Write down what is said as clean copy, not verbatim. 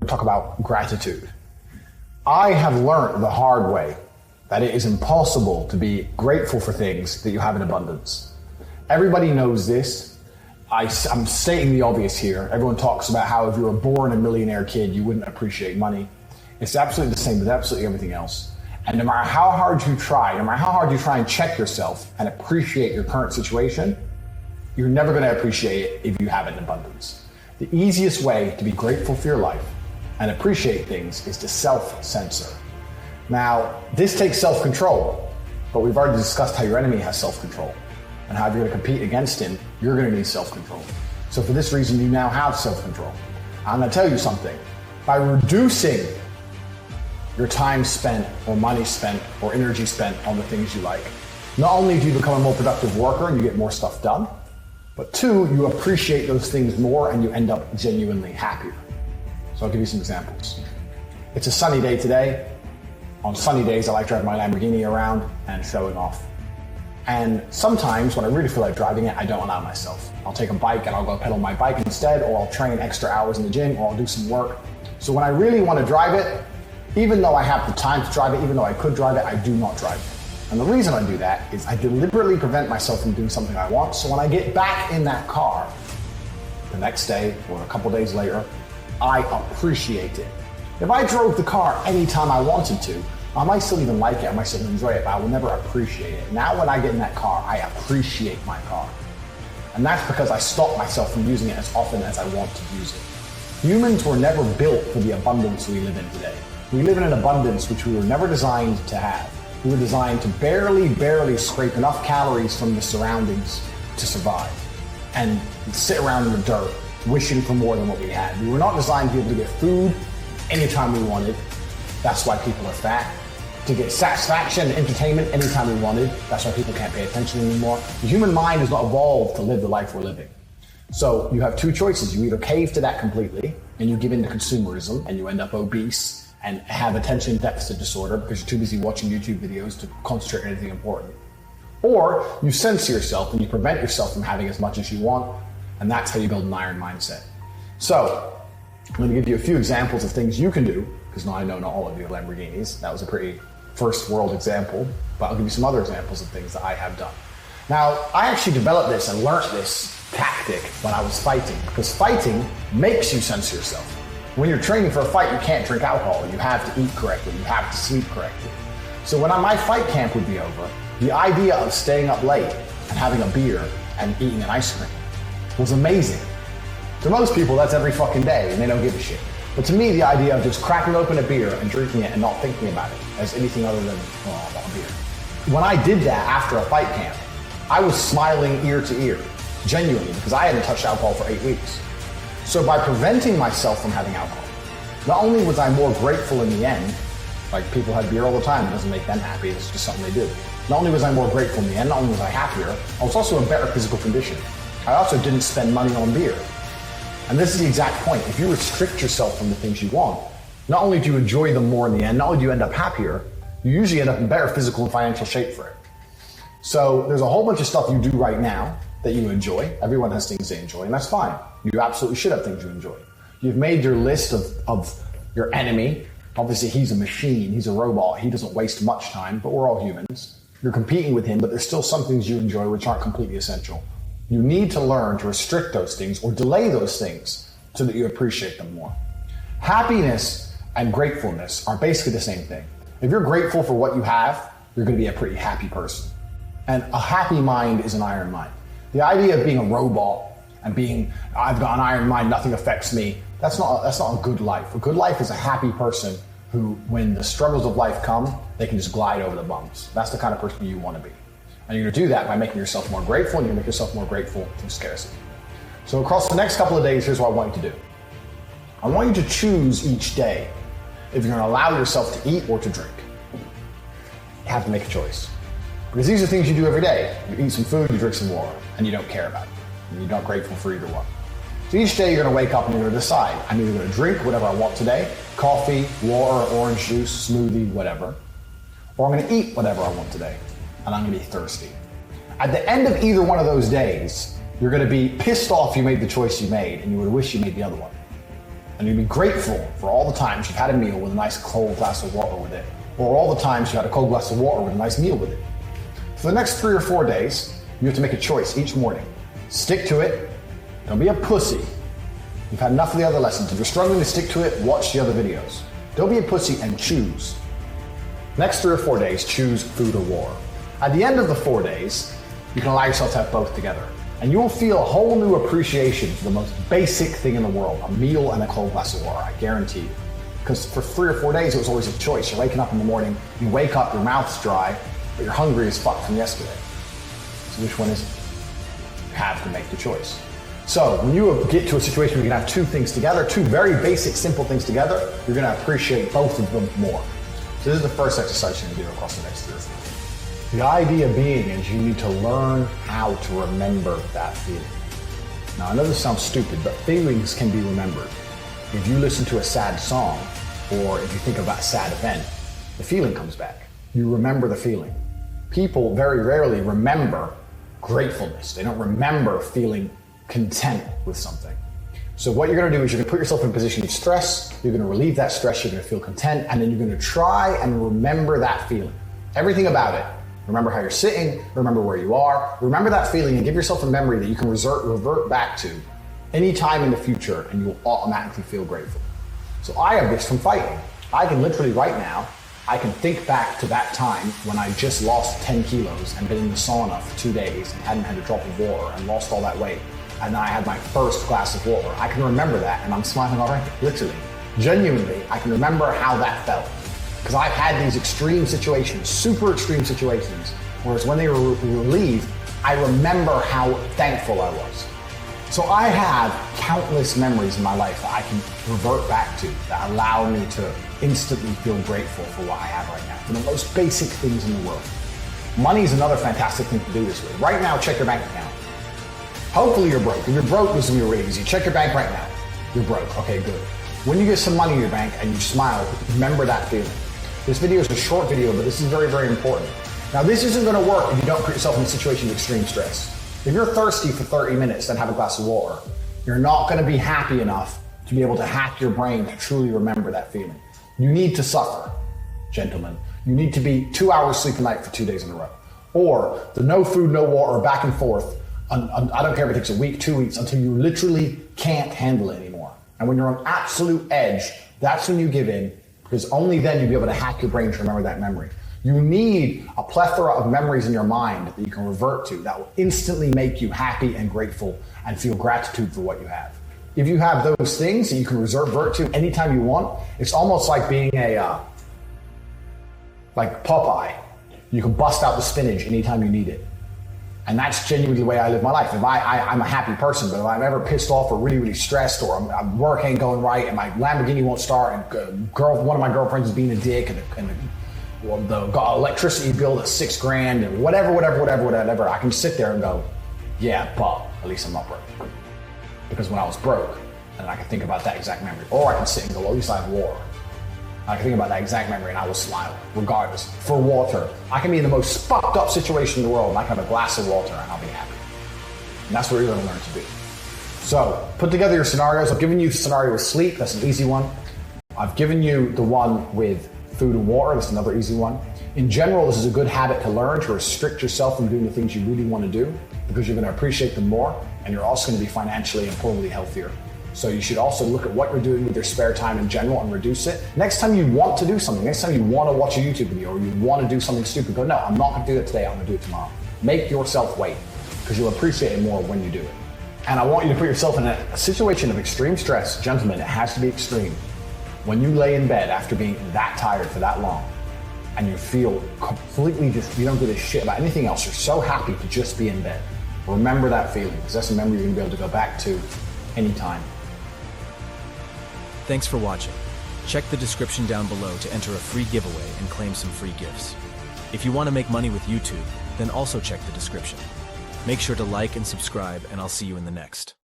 talk about gratitude. I have learned the hard way that it is impossible to be grateful for things that you have in abundance. Everybody knows this. I'm stating the obvious here. Everyone talks about how if you were born a millionaire kid, you wouldn't appreciate money. It's absolutely the same with absolutely everything else. And no matter how hard you try and check yourself and appreciate your current situation, you're never going to appreciate it if you have it in abundance. The easiest way to be grateful for your life and appreciate things is to self-censor. Now, this takes self-control, but we've already discussed how your enemy has self-control and how if you're going to compete against him, you're going to need self-control. So for this reason, you now have self-control. I'm going to tell you something. By reducing your time spent or money spent or energy spent on the things you like, not only do you become a more productive worker and you get more stuff done, but two, you appreciate those things more and you end up genuinely happier. So I'll give you some examples. It's a sunny day today. On sunny days, I like driving my Lamborghini around and showing off. And sometimes when I really feel like driving it, I don't allow myself. I'll take a bike and I'll go pedal my bike instead, or I'll train extra hours in the gym, or I'll do some work. So when I really want to drive it, even though I have the time to drive it, even though I could drive it, I do not drive it. And the reason I do that is I deliberately prevent myself from doing something I want. So when I get back in that car the next day or a couple days later, I appreciate it. If I drove the car anytime I wanted to, I might still even like it, I might still enjoy it, but I will never appreciate it. Now when I get in that car, I appreciate my car. And that's because I stop myself from using it as often as I want to use it. Humans were never built for the abundance we live in today. We live in an abundance which we were never designed to have. We were designed to barely scrape enough calories from the surroundings to survive and sit around in the dirt wishing for more than what we had. We were not designed to be able to get food anytime we wanted. That's why people are fat. To get satisfaction and entertainment anytime we wanted. That's why people can't pay attention anymore. The human mind has not evolved to live the life we're living. So you have two choices. You either cave to that completely and you give in to consumerism and you end up obese and have attention deficit disorder because you're too busy watching YouTube videos to concentrate on anything important. Or you censor yourself and you prevent yourself from having as much as you want, and that's how you build an iron mindset. So I'm going to give you a few examples of things you can do, because now I know not all of you have Lamborghinis. That was a pretty first world example, but I'll give you some other examples of things that I have done. Now, I actually developed this and learned this tactic when I was fighting, because fighting makes you censor yourself. When you're training for a fight, you can't drink alcohol. You have to eat correctly. You have to sleep correctly. So when my fight camp would be over, the idea of staying up late and having a beer and eating an ice cream was amazing. To most people, that's every fucking day and they don't give a shit. But to me, the idea of just cracking open a beer and drinking it and not thinking about it as anything other than, oh, I want a beer. When I did that after a fight camp, I was smiling ear to ear, genuinely, because I hadn't touched alcohol for 8 weeks. So by preventing myself from having alcohol, not only was I more grateful in the end, like people have beer all the time, it doesn't make them happy, it's just something they do. Not only was I more grateful in the end, not only was I happier, I was also in better physical condition. I also didn't spend money on beer. And this is the exact point. If you restrict yourself from the things you want, not only do you enjoy them more in the end, not only do you end up happier, you usually end up in better physical and financial shape for it. So there's a whole bunch of stuff you do right now that you enjoy. Everyone has things they enjoy, and that's fine. You absolutely should have things you enjoy. You've made your list of your enemy. Obviously, he's a machine. He's a robot. He doesn't waste much time, but we're all humans. You're competing with him, but there's still some things you enjoy which aren't completely essential. You need to learn to restrict those things or delay those things so that you appreciate them more. Happiness and gratefulness are basically the same thing. If you're grateful for what you have, you're going to be a pretty happy person. And a happy mind is an iron mind. The idea of being a robot and being, I've got an iron mind, nothing affects me, that's not a good life. A good life is a happy person who, when the struggles of life come, they can just glide over the bumps. That's the kind of person you want to be. And you're going to do that by making yourself more grateful, and you're going to make yourself more grateful from scarcity. So across the next couple of days, here's what I want you to do. I want you to choose each day if you're going to allow yourself to eat or to drink. You have to make a choice. Because these are things you do every day. You eat some food, you drink some water, and you don't care about it. And you're not grateful for either one. So each day you're going to wake up and you're going to decide, I'm either going to drink whatever I want today, coffee, water, orange juice, smoothie, whatever, or I'm going to eat whatever I want today, and I'm going to be thirsty. At the end of either one of those days, you're going to be pissed off you made the choice you made, and you would wish you made the other one. And you'd be grateful for all the times you've had a meal with a nice cold glass of water with it, or all the times you had a cold glass of water with a nice meal with it. For the next 3 or 4 days, you have to make a choice each morning. Stick to it. Don't be a pussy. You've had enough of the other lessons. If you're struggling to stick to it, watch the other videos. Don't be a pussy and choose. Next 3 or 4 days, choose food or water. At the end of the 4 days, you can allow yourself to have both together. And you will feel a whole new appreciation for the most basic thing in the world, a meal and a cold glass of water, I guarantee you. Because for 3 or 4 days, it was always a choice. You're waking up in the morning, you wake up, your mouth's dry, but you're hungry as fuck from yesterday. So which one is it? You have to make the choice. So when you get to a situation where you can have 2 things together, 2 very basic, simple things together, you're gonna appreciate both of them more. So this is the first exercise you're gonna do across the next 3 or 4 days. The idea being is you need to learn how to remember that feeling. Now I know this sounds stupid, but feelings can be remembered. If you listen to a sad song, or if you think about a sad event, the feeling comes back. You remember the feeling. People very rarely remember gratefulness. They don't remember feeling content with something. So what you're gonna do is you're gonna put yourself in a position of stress, you're gonna relieve that stress, you're gonna feel content, and then you're gonna try and remember that feeling. Everything about it. Remember how you're sitting, remember where you are, remember that feeling and give yourself a memory that you can revert back to any time in the future and you will automatically feel grateful. So I have this from fighting. I can literally right now, I can think back to that time when I just lost 10 kilos and been in the sauna for 2 days and hadn't had a drop of water and lost all that weight. And then I had my first glass of water. I can remember that and I'm smiling already, literally. Genuinely, I can remember how that felt. Because I've had these extreme situations, super extreme situations, whereas when they were relieved, I remember how thankful I was. So I have countless memories in my life that I can revert back to that allow me to instantly feel grateful for what I have right now, for the most basic things in the world. Money is another fantastic thing to do this with. Right now, check your bank account. Hopefully you're broke. If you're broke, this will be really easy. Check your bank right now. You're broke, okay, good. When you get some money in your bank and you smile, remember that feeling. This video is a short video, but this is very, very important. Now, this isn't gonna work if you don't put yourself in a situation of extreme stress. If you're thirsty for 30 minutes, then have a glass of water. You're not gonna be happy enough to be able to hack your brain to truly remember that feeling. You need to suffer, gentlemen. You need to be 2 hours sleep a night for 2 days in a row. Or the no food, no water, back and forth. I don't care if it takes a week, 2 weeks, until you literally can't handle it anymore. And when you're on absolute edge, that's when you give in, because only then you'll be able to hack your brain to remember that memory. You need a plethora of memories in your mind that you can revert to that will instantly make you happy and grateful and feel gratitude for what you have. If you have those things that you can revert to anytime you want, it's almost like being like Popeye. You can bust out the spinach anytime you need it. And that's genuinely the way I live my life. If I'm a happy person, but if I'm ever pissed off or really, really stressed, or work ain't going right and my Lamborghini won't start, and one of my girlfriends is being a dick, and got electricity bill that's $6,000, and whatever, I can sit there and go, yeah, but at least I'm not broke. Because when I was broke, and I can think about that exact memory. Or I can sit and go, well, at least I have water. I can think about that exact memory and I will smile, regardless. For water, I can be in the most fucked up situation in the world and I can have a glass of water and I'll be happy. And that's what you're gonna learn to do. So, put together your scenarios. I've given you the scenario with sleep, that's an easy one. I've given you the one with food and water, that's another easy one. In general, this is a good habit to learn, to restrict yourself from doing the things you really want to do, because you're going to appreciate them more, and you're also going to be financially and morally healthier. So you should also look at what you're doing with your spare time in general and reduce it. Next time you want to do something, next time you want to watch a YouTube video or you want to do something stupid, go, no, I'm not going to do it today, I'm going to do it tomorrow. Make yourself wait, because you'll appreciate it more when you do it. And I want you to put yourself in a situation of extreme stress. Gentlemen, it has to be extreme. When you lay in bed after being that tired for that long, and you feel completely you don't give a shit about anything else, you're so happy to just be in bed. Remember that feeling, because that's a memory you're gonna be able to go back to anytime. Thanks for watching. Check the description down below to enter a free giveaway and claim some free gifts. If you want to make money with YouTube, then also check the description. Make sure to like and subscribe, and I'll see you in the next.